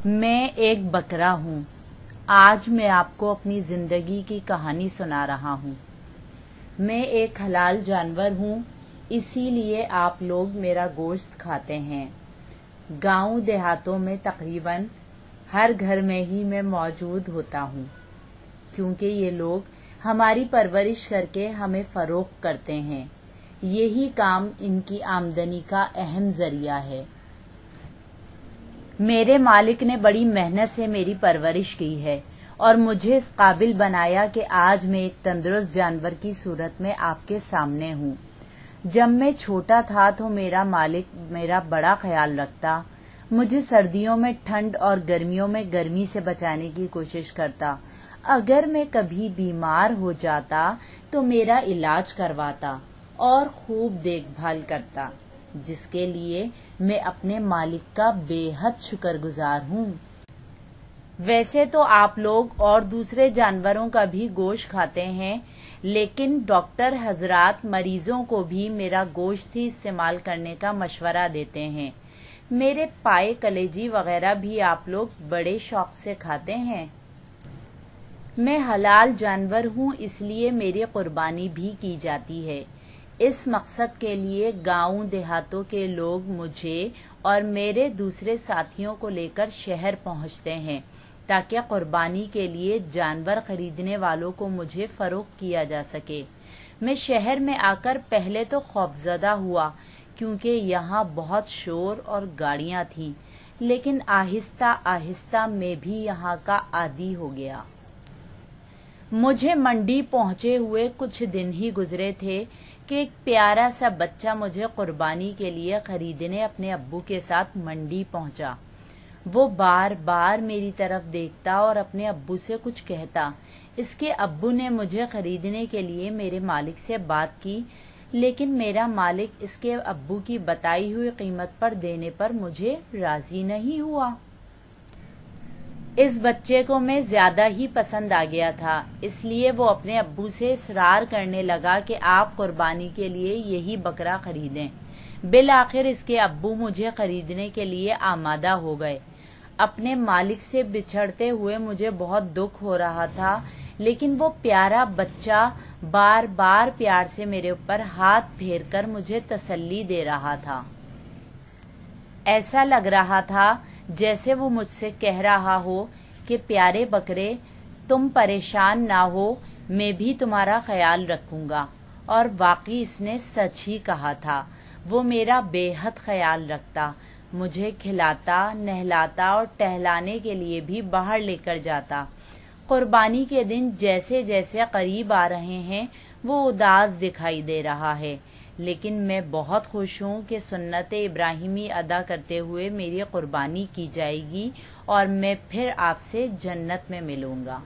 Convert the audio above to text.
میں ایک بکرا ہوں۔ آج میں آپ کو اپنی زندگی کی کہانی سنا رہا ہوں۔ میں ایک حلال جانور ہوں، اسی لیے آپ لوگ میرا گوشت کھاتے ہیں۔ گاؤں دیہاتوں میں تقریباً ہر گھر میں ہی میں موجود ہوتا ہوں، کیونکہ یہ لوگ ہماری پرورش کر کے ہمیں فروخت کرتے ہیں۔ یہی کام ان کی آمدنی کا اہم ذریعہ ہے۔ میرے مالک نے بڑی محنت سے میری پرورش کی ہے اور مجھے اس قابل بنایا کہ آج میں ایک تندرست جانور کی صورت میں آپ کے سامنے ہوں۔ جب میں چھوٹا تھا تو میرا مالک میرا بڑا خیال رکھتا، مجھے سردیوں میں ٹھنڈ اور گرمیوں میں گرمی سے بچانے کی کوشش کرتا۔ اگر میں کبھی بیمار ہو جاتا تو میرا علاج کرواتا اور خوب دیکھ بھال کرتا، جس کے لیے میں اپنے مالک کا بے حد شکر گزار ہوں۔ ویسے تو آپ لوگ اور دوسرے جانوروں کا بھی گوشت کھاتے ہیں، لیکن ڈاکٹر حضرات مریضوں کو بھی میرا گوشت ہی استعمال کرنے کا مشورہ دیتے ہیں۔ میرے پائے کلیجی وغیرہ بھی آپ لوگ بڑے شوق سے کھاتے ہیں۔ میں حلال جانور ہوں، اس لیے میری قربانی بھی کی جاتی ہے۔ اس مقصد کے لیے گاؤں دیہاتوں کے لوگ مجھے اور میرے دوسرے ساتھیوں کو لے کر شہر پہنچتے ہیں تاکہ قربانی کے لیے جانور خریدنے والوں کو مجھے فروخت کیا جا سکے۔ میں شہر میں آ کر پہلے تو خوفزدہ ہوا، کیونکہ یہاں بہت شور اور گاڑیاں تھیں، لیکن آہستہ آہستہ میں بھی یہاں کا عادی ہو گیا۔ مجھے منڈی پہنچے ہوئے کچھ دن ہی گزرے تھے کہ ایک پیارا سا بچہ مجھے قربانی کے لیے خریدنے اپنے ابو کے ساتھ منڈی پہنچا۔ وہ بار بار میری طرف دیکھتا اور اپنے ابو سے کچھ کہتا۔ اس کے ابو نے مجھے خریدنے کے لیے میرے مالک سے بات کی، لیکن میرا مالک اس کے ابو کی بتائی ہوئی قیمت پر دینے پر مجھے راضی نہیں ہوا۔ اس بچے کو میں زیادہ ہی پسند آ گیا تھا، اس لیے وہ اپنے ابو سے اصرار کرنے لگا کہ آپ قربانی کے لیے یہی بکرا خریدیں۔ بالآخر اس کے ابو مجھے خریدنے کے لیے آمادہ ہو گئے۔ اپنے مالک سے بچھڑتے ہوئے مجھے بہت دکھ ہو رہا تھا، لیکن وہ پیارا بچہ بار بار پیار سے میرے اوپر ہاتھ پھیر کر مجھے تسلی دے رہا تھا۔ ایسا لگ رہا تھا جیسے وہ مجھ سے کہہ رہا ہو کہ پیارے بکرے، تم پریشان نہ ہو، میں بھی تمہارا خیال رکھوں گا۔ اور واقعی اس نے سچ ہی کہا تھا۔ وہ میرا بے حد خیال رکھتا، مجھے کھلاتا، نہلاتا اور ٹہلانے کے لیے بھی باہر لے کر جاتا۔ قربانی کے دن جیسے جیسے قریب آ رہے ہیں وہ اداس دکھائی دے رہا ہے، لیکن میں بہت خوش ہوں کہ سنت ابراہیمی ادا کرتے ہوئے میری قربانی کی جائے گی اور میں پھر آپ سے جنت میں ملوں گا۔